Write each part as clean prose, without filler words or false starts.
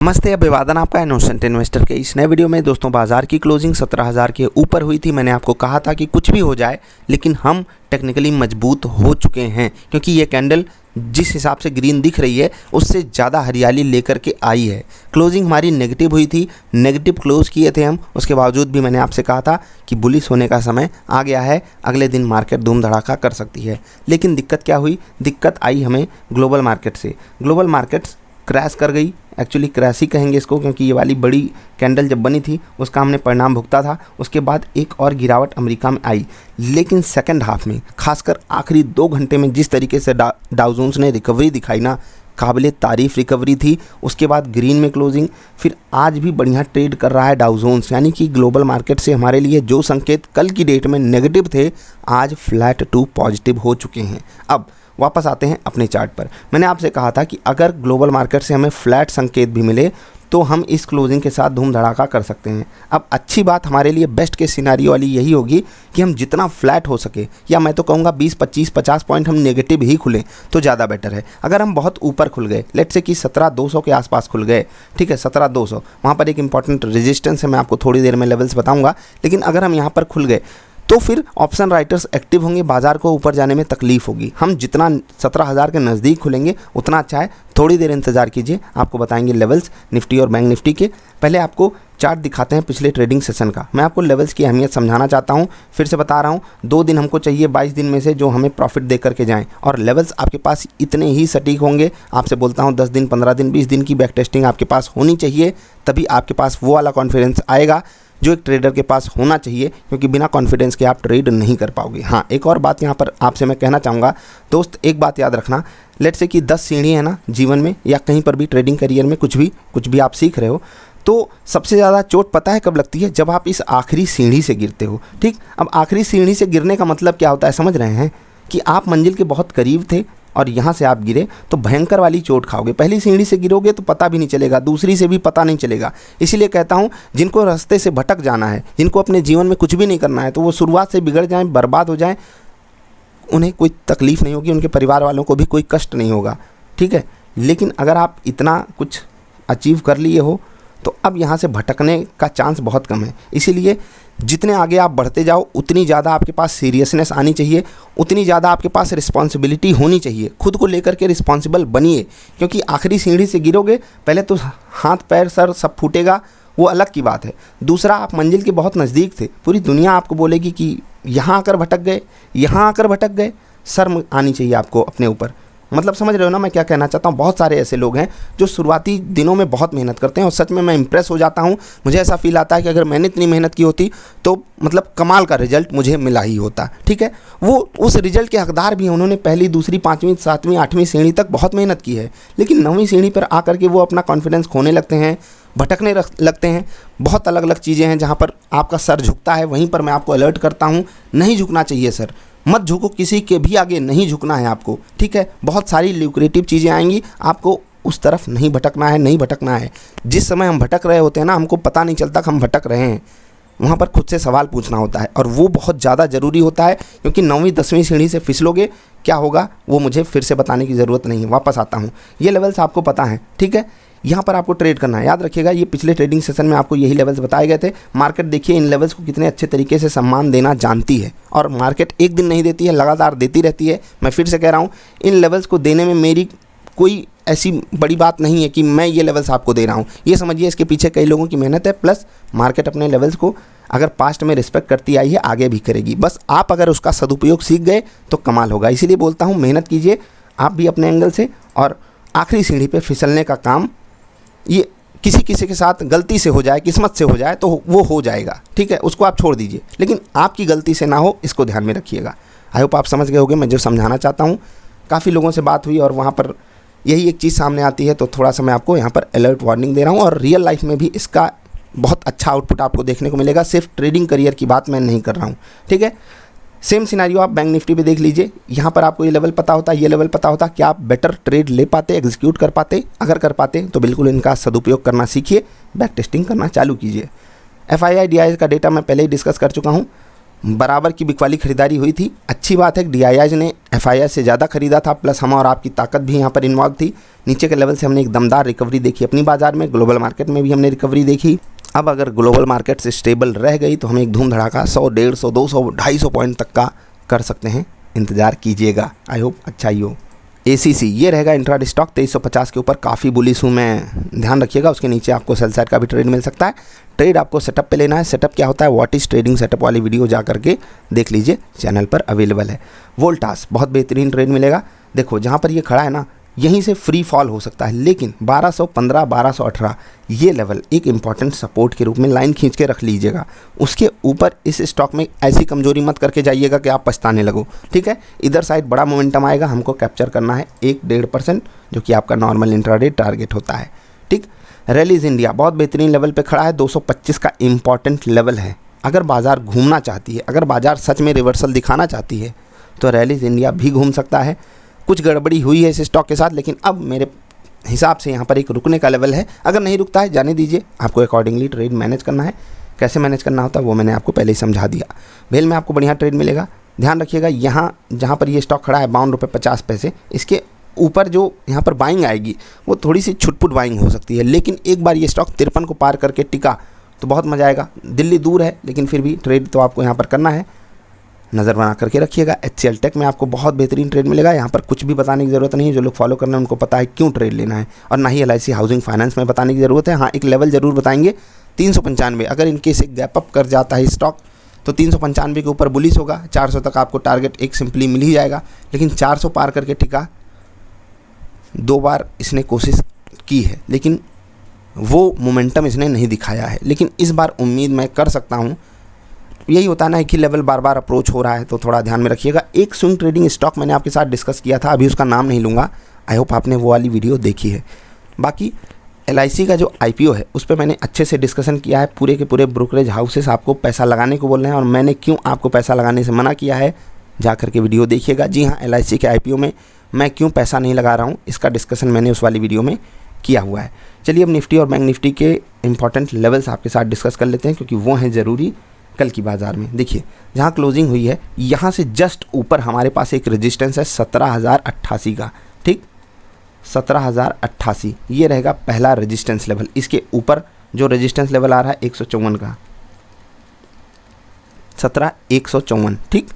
नमस्ते, अभिवादन आपका इनोसेंट इन्वेस्टर के इस नए वीडियो में। दोस्तों, बाजार की क्लोजिंग 17,000 के ऊपर हुई थी। मैंने आपको कहा था कि कुछ भी हो जाए लेकिन हम टेक्निकली मजबूत हो चुके हैं, क्योंकि ये कैंडल जिस हिसाब से ग्रीन दिख रही है उससे ज़्यादा हरियाली लेकर के आई है। क्लोजिंग हमारी नेगेटिव हुई थी, नेगेटिव क्लोज किए थे हम। उसके बावजूद भी मैंने आपसे कहा था कि बुलिश होने का समय आ गया है, अगले दिन मार्केट धूम धड़ाका कर सकती है। लेकिन दिक्कत क्या हुई? दिक्कत आई हमें ग्लोबल मार्केट से। ग्लोबल मार्केट्स क्रैश कर गई। एक्चुअली क्रैश ही कहेंगे इसको, क्योंकि ये वाली बड़ी कैंडल जब बनी थी उसका हमने परिणाम भुगता था। उसके बाद एक और गिरावट अमेरिका में आई, लेकिन सेकंड हाफ में, खासकर आखिरी 2 घंटे में जिस तरीके से डाउ जोन्स ने रिकवरी दिखाई ना, काबिले तारीफ़ रिकवरी थी। उसके बाद ग्रीन में क्लोजिंग, फिर आज भी बढ़िया ट्रेड कर रहा है डाउ जोन्स। यानी कि ग्लोबल मार्केट से हमारे लिए जो संकेत कल की डेट में नेगेटिव थे, आज फ्लैट टू पॉजिटिव हो चुके हैं। अब वापस आते हैं अपने चार्ट पर। मैंने आपसे कहा था कि अगर ग्लोबल मार्केट से हमें फ्लैट संकेत भी मिले तो हम इस क्लोजिंग के साथ धूम धड़ाका कर सकते हैं। अब अच्छी बात हमारे लिए बेस्ट के सिनारियो वाली यही होगी कि हम जितना फ्लैट हो सके, या मैं तो कहूँगा 20, 25, 50 पॉइंट हम नेगेटिव ही खुलें तो ज़्यादा बेटर है। अगर हम बहुत ऊपर खुल गए, लेट्स से कि 17,200 के आसपास खुल गए, ठीक है, 17,200, वहाँ पर एक इंपॉर्टेंट रेजिस्टेंस है, मैं आपको थोड़ी देर में लेवल्स बताऊँगा। लेकिन अगर हम यहाँ पर खुल गए तो फिर ऑप्शन राइटर्स एक्टिव होंगे, बाजार को ऊपर जाने में तकलीफ होगी। हम जितना 17,000 के नज़दीक खुलेंगे उतना अच्छा है। थोड़ी देर इंतजार कीजिए, आपको बताएंगे लेवल्स निफ्टी और बैंक निफ्टी के। पहले आपको चार्ट दिखाते हैं पिछले ट्रेडिंग सेशन का। मैं आपको लेवल्स की अहमियत समझाना चाहता हूं। फिर से बता रहा हूं, 2 दिन हमको चाहिए 22 दिन में से जो हमें प्रॉफिट दे करके जाएं, और लेवल्स आपके पास इतने ही सटीक होंगे। आपसे बोलता हूं 10 दिन, 15 दिन, 20 दिन की बैक टेस्टिंग आपके पास होनी चाहिए, तभी आपके पास वो वाला कॉन्फिडेंस आएगा जो एक ट्रेडर के पास होना चाहिए, क्योंकि बिना कॉन्फिडेंस के आप ट्रेड नहीं कर पाओगे। हाँ, एक और बात यहाँ पर आपसे मैं कहना चाहूँगा दोस्त, एक बात याद रखना। लेट्स से कि 10 सीढ़ी है ना जीवन में, या कहीं पर भी ट्रेडिंग करियर में, कुछ भी आप सीख रहे हो, तो सबसे ज़्यादा चोट पता है कब लगती है? जब आप इस आखिरी सीढ़ी से गिरते हो। ठीक, अब आखिरी सीढ़ी से गिरने का मतलब क्या होता है, समझ रहे हैं? कि आप मंजिल के बहुत करीब थे और यहाँ से आप गिरे तो भयंकर वाली चोट खाओगे। पहली सीढ़ी से गिरोगे तो पता भी नहीं चलेगा, दूसरी से भी पता नहीं चलेगा। इसीलिए कहता हूँ, जिनको रास्ते से भटक जाना है, जिनको अपने जीवन में कुछ भी नहीं करना है, तो वो शुरुआत से बिगड़ जाएं, बर्बाद हो जाएं, उन्हें कोई तकलीफ़ नहीं होगी, उनके परिवार वालों को भी कोई कष्ट नहीं होगा। ठीक है, लेकिन अगर आप इतना कुछ अचीव कर लिए हो तो अब यहाँ से भटकने का चांस बहुत कम है। इसीलिए जितने आगे आप बढ़ते जाओ उतनी ज़्यादा आपके पास सीरियसनेस आनी चाहिए, उतनी ज़्यादा आपके पास रिस्पॉन्सिबिलिटी होनी चाहिए। खुद को लेकर के रिस्पॉन्सिबल बनिए, क्योंकि आखिरी सीढ़ी से गिरोगे, पहले तो हाथ पैर सर सब फूटेगा, वो अलग की बात है। दूसरा, आप मंजिल के बहुत नज़दीक थे, पूरी दुनिया आपको बोलेगी कि यहाँ आकर भटक गए, यहाँ आकर भटक गए। शर्म आनी चाहिए आपको अपने ऊपर। मतलब समझ रहे हो ना मैं क्या कहना चाहता हूँ? बहुत सारे ऐसे लोग हैं जो शुरुआती दिनों में बहुत मेहनत करते हैं, और सच में मैं इंप्रेस हो जाता हूँ। मुझे ऐसा फील आता है कि अगर मैंने इतनी मेहनत की होती तो मतलब कमाल का रिजल्ट मुझे मिला ही होता। ठीक है, वो उस रिजल्ट के हकदार भी हैं। उन्होंने पहली, दूसरी, 5वीं, 7वीं, 8वीं सीढ़ी तक बहुत मेहनत की है, लेकिन 9वीं सीढ़ी पर आकर के वो अपना कॉन्फिडेंस खोने लगते हैं, भटकने लगते हैं। बहुत अलग अलग चीज़ें हैं जहाँ पर आपका सर झुकता है, वहीं पर मैं आपको अलर्ट करता हूँ, नहीं झुकना चाहिए सर। मत झुको, किसी के भी आगे नहीं झुकना है आपको। ठीक है, बहुत सारी ल्यूक्रेटिव चीज़ें आएंगी, आपको उस तरफ नहीं भटकना है, नहीं भटकना है। जिस समय हम भटक रहे होते हैं ना, हमको पता नहीं चलता कि हम भटक रहे हैं, वहाँ पर खुद से सवाल पूछना होता है, और वो बहुत ज़्यादा ज़रूरी होता है। क्योंकि 9वीं 10वीं सीढ़ी से फिसलोगे, क्या होगा वो मुझे फिर से बताने की ज़रूरत नहीं है। वापस आता हूँ, ये लेवल्स आपको पता है। ठीक है, यहाँ पर आपको ट्रेड करना है, याद रखिएगा। ये पिछले ट्रेडिंग सेशन में आपको यही लेवल्स बताए गए थे। मार्केट देखिए इन लेवल्स को कितने अच्छे तरीके से सम्मान देना जानती है, और मार्केट एक दिन नहीं देती है, लगातार देती रहती है। मैं फिर से कह रहा हूँ, इन लेवल्स को देने में मेरी कोई ऐसी बड़ी बात नहीं है कि मैं ये लेवल्स आपको दे रहा हूँ। ये समझिए इसके पीछे कई लोगों की मेहनत है, प्लस मार्केट अपने लेवल्स को अगर पास्ट में रिस्पेक्ट करती आई है, आगे भी करेगी। बस आप अगर उसका सदुपयोग सीख गए तो कमाल होगा। इसीलिए बोलता हूँ, मेहनत कीजिए आप भी अपने एंगल से, और आखिरी सीढ़ी पे फिसलने का काम ये किसी के साथ गलती से हो जाए, किस्मत से हो जाए तो वो हो जाएगा। ठीक है, उसको आप छोड़ दीजिए, लेकिन आपकी गलती से ना हो, इसको ध्यान में रखिएगा। आई होप आप समझ गए होंगे मैं जो समझाना चाहता हूँ। काफ़ी लोगों से बात हुई और वहाँ पर यही एक चीज़ सामने आती है, तो थोड़ा सा मैं आपको यहाँ पर अलर्ट वार्निंग दे रहा हूँ, और रियल लाइफ में भी इसका बहुत अच्छा आउटपुट आपको देखने को मिलेगा। सिर्फ ट्रेडिंग करियर की बात मैं नहीं कर रहा हूँ। ठीक है, सेम सिनेरियो आप बैंक निफ्टी पे देख लीजिए। यहाँ पर आपको ये लेवल पता होता, ये लेवल पता होता, क्या आप बेटर ट्रेड ले पाते, एग्जीक्यूट कर पाते? अगर कर पाते तो बिल्कुल इनका सदुपयोग करना सीखिए, बैक टेस्टिंग करना चालू कीजिए। FII DII का डेटा मैं पहले ही डिस्कस कर चुका हूँ, बराबर की बिक वाली खरीदारी हुई थी। अच्छी बात है कि DIIs ने FIIs से ज़्यादा खरीदा था, प्लस हम और आपकी ताकत भी यहाँ पर इन्वॉल्व थी। नीचे के लेवल से हमने एक दमदार रिकवरी देखी अपनी बाज़ार में, ग्लोबल मार्केट में भी हमने रिकवरी देखी। अब अगर ग्लोबल मार्केट से स्टेबल रह गई तो हम एक धूम धड़ाका 100, 150, 200, 250 पॉइंट तक का कर सकते हैं। इंतज़ार कीजिएगा, आई होप अच्छा ही हो। ACC ये रहेगा इंट्राडे स्टॉक 2350 के ऊपर काफ़ी बुलिश हूँ मैं, ध्यान रखिएगा। उसके नीचे आपको सेल साइड का भी ट्रेड मिल सकता है। ट्रेड आपको सेटअप पे लेना है। सेटअप क्या होता है, व्हाट इज़ ट्रेडिंग सेटअप वाली वीडियो जा करके देख लीजिए, चैनल पर अवेलेबल है। वोल्टास बहुत बेहतरीन ट्रेड मिलेगा। देखो जहाँ पर ये खड़ा है ना, यहीं से फ्री फॉल हो सकता है, लेकिन 1215, 1218 ये लेवल एक इंपॉर्टेंट सपोर्ट के रूप में लाइन खींच के रख लीजिएगा। उसके ऊपर इस स्टॉक में ऐसी कमजोरी मत करके जाइएगा कि आप पछताने लगो, ठीक है। इधर साइड बड़ा मोमेंटम आएगा, हमको कैप्चर करना है 1-1.5%, जो कि आपका नॉर्मल इंट्राडे टारगेट होता है, ठीक। रैलीज इंडिया बहुत बेहतरीन लेवल पे खड़ा है, 225 का इंपॉर्टेंट लेवल है। अगर बाज़ार घूमना चाहती है, अगर बाज़ार सच में रिवर्सल दिखाना चाहती है तो रैलीज इंडिया भी घूम सकता है। कुछ गड़बड़ी हुई है इस स्टॉक के साथ, लेकिन अब मेरे हिसाब से यहाँ पर एक रुकने का लेवल है। अगर नहीं रुकता है जाने दीजिए, आपको अकॉर्डिंगली ट्रेड मैनेज करना है। कैसे मैनेज करना होता है वो मैंने आपको पहले ही समझा दिया। भेल में आपको बढ़िया ट्रेड मिलेगा। ध्यान रखिएगा, यहाँ जहाँ पर ये स्टॉक खड़ा है ₹52.50, इसके ऊपर जो यहाँ पर बाइंग आएगी वो थोड़ी सी छुटपुट बाइंग हो सकती है, लेकिन एक बार ये स्टॉक 53 को पार करके टिका तो बहुत मज़ा आएगा। दिल्ली दूर है, लेकिन फिर भी ट्रेड तो आपको यहाँ पर करना है, नज़र बना करके रखिएगा। HCL टेक में आपको बहुत बेहतरीन ट्रेड मिलेगा। यहाँ पर कुछ भी बताने की ज़रूरत नहीं है, जो लोग फॉलो करना है उनको पता है क्यों ट्रेड लेना है, और ना ही LIC हाउसिंग फाइनेंस में बताने की ज़रूरत है। हाँ, एक लेवल ज़रूर बताएंगे 395। अगर इनकेस एक गैप अप कर जाता है स्टॉक तो 395 के ऊपर बुलिश होगा। 400 तक आपको टारगेट एक सिंपली मिल ही जाएगा, लेकिन 400 पार करके टिका 2 बार इसने कोशिश की है, लेकिन वो मोमेंटम इसने नहीं दिखाया है। लेकिन इस बार उम्मीद मैं कर सकता हूँ। यही होता है ना कि लेवल बार बार अप्रोच हो रहा है, तो थोड़ा ध्यान में रखिएगा। एक स्विंग ट्रेडिंग स्टॉक मैंने आपके साथ डिस्कस किया था, अभी उसका नाम नहीं लूँगा, आई होप आपने वो वाली वीडियो देखी है। बाकी LIC का जो IPO है उस पर मैंने अच्छे से डिस्कशन किया है। पूरे के पूरे ब्रोकरेज हाउसेस आपको पैसा लगाने को बोल रहे हैं, और मैंने क्यों आपको पैसा लगाने से मना किया है जा करके वीडियो देखिएगा। जी हाँ, LIC के IPO में मैं क्यों पैसा नहीं लगा रहा हूँ, इसका डिस्कशन मैंने उस वाली वीडियो में किया हुआ है। चलिए अब निफ्टी और बैंक निफ्टी के इंपॉर्टेंट लेवल्स आपके साथ डिस्कस कर लेते हैं, क्योंकि वो हैं ज़रूरी कल की बाज़ार में। देखिए जहाँ क्लोजिंग हुई है, यहाँ से जस्ट ऊपर हमारे पास एक रेजिस्टेंस है 17,088 का, ठीक, 17,088 ये रहेगा पहला रेजिस्टेंस लेवल। इसके ऊपर जो रेजिस्टेंस लेवल आ रहा है 154 का, 17,154, ठीक।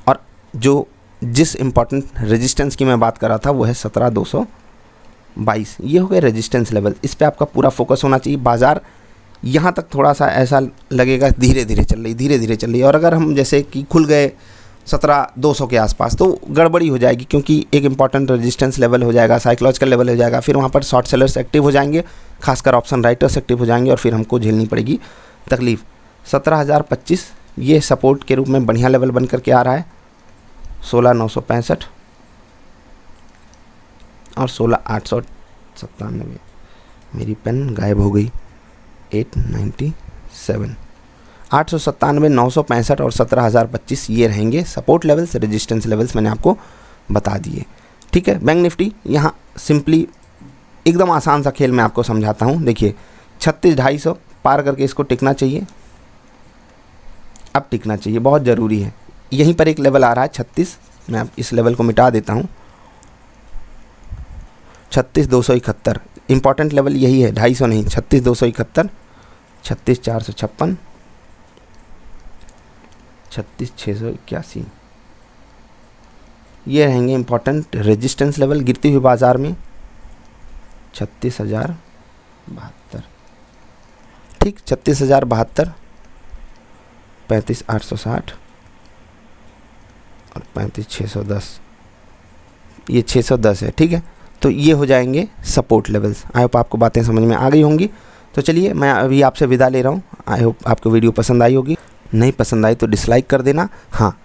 और जो जिस इम्पॉर्टेंट रेजिस्टेंस की मैं बात कर रहा था वो है 17,222। ये हो गए रेजिस्टेंस लेवल, इस पर आपका पूरा फोकस होना चाहिए। बाज़ार यहाँ तक थोड़ा सा ऐसा लगेगा धीरे धीरे चल रही है, और अगर हम जैसे कि खुल गए 17,200 के आसपास तो गड़बड़ी हो जाएगी, क्योंकि एक इंपॉर्टेंट रेजिस्टेंस लेवल हो जाएगा, साइकोलॉजिकल लेवल हो जाएगा। फिर वहाँ पर शॉर्ट सेलर्स एक्टिव हो जाएंगे, खासकर ऑप्शन राइटर्स एक्टिव हो जाएंगे, और फिर हमको झेलनी पड़ेगी तकलीफ़। 17,025 ये सपोर्ट के रूप में बढ़िया लेवल बन करके आ रहा है। 16,965 और 16,897। मेरी पेन गायब हो गई। 897, 897, 965 और 17,025 ये रहेंगे सपोर्ट लेवल्स, रेजिस्टेंस लेवल्स मैंने आपको बता दिए, ठीक है। बैंक निफ्टी यहाँ सिंपली एकदम आसान सा खेल मैं आपको समझाता हूँ। देखिए 36,250 पार करके इसको टिकना चाहिए, अब टिकना चाहिए, बहुत ज़रूरी है। यहीं पर एक लेवल आ रहा है 36, मैं अब इस लेवल को मिटा देता हूँ। 36,271 इंपॉर्टेंट लेवल यही है, 250 नहीं, 36,271, 36,456, 36,681 ये रहेंगे इंपॉर्टेंट रेजिस्टेंस लेवल गिरती हुई बाज़ार में। 36,072, ठीक, 36,072, 35,860 और 35,610, ये 610 है, ठीक है। तो ये हो जाएंगे सपोर्ट लेवल्स। आई होप आपको बातें समझ में आ गई होंगी। तो चलिए मैं अभी आपसे विदा ले रहा हूँ। आई होप आपको वीडियो पसंद आई होगी, नहीं पसंद आई तो डिसलाइक कर देना। हाँ,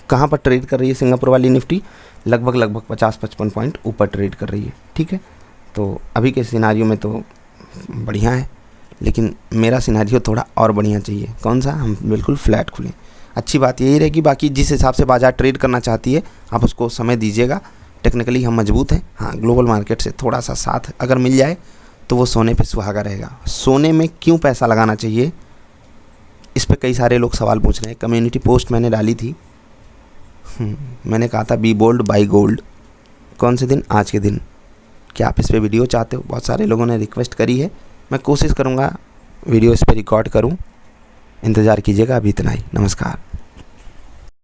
कहाँ पर ट्रेड कर रही है सिंगापुर वाली निफ्टी, लगभग 50-55 पॉइंट ऊपर ट्रेड कर रही है, ठीक है। तो अभी के सिनारियो में तो बढ़िया है, लेकिन मेरा सिनारियो थोड़ा और बढ़िया चाहिए। कौन सा, हम बिल्कुल फ्लैट खुलें। अच्छी बात यही रहेगी, बाकी जिस हिसाब से बाज़ार ट्रेड करना चाहती है आप उसको समय दीजिएगा। टेक्निकली हम मजबूत हैं। हाँ, ग्लोबल मार्केट से थोड़ा सा साथ अगर मिल जाए तो वो सोने पे सुहागा रहेगा। सोने में क्यों पैसा लगाना चाहिए, इस इस पे कई सारे लोग सवाल पूछ रहे हैं। कम्युनिटी पोस्ट मैंने डाली थी, मैंने कहा था बी बोल्ड बाई गोल्ड। कौन से दिन? आज के दिन। क्या आप इस पर वीडियो चाहते हो? बहुत सारे लोगों ने रिक्वेस्ट करी है, मैं कोशिश करूँगा वीडियो इस पर रिकॉर्ड करूँ। इंतज़ार कीजिएगा। अभी इतना ही। नमस्कार।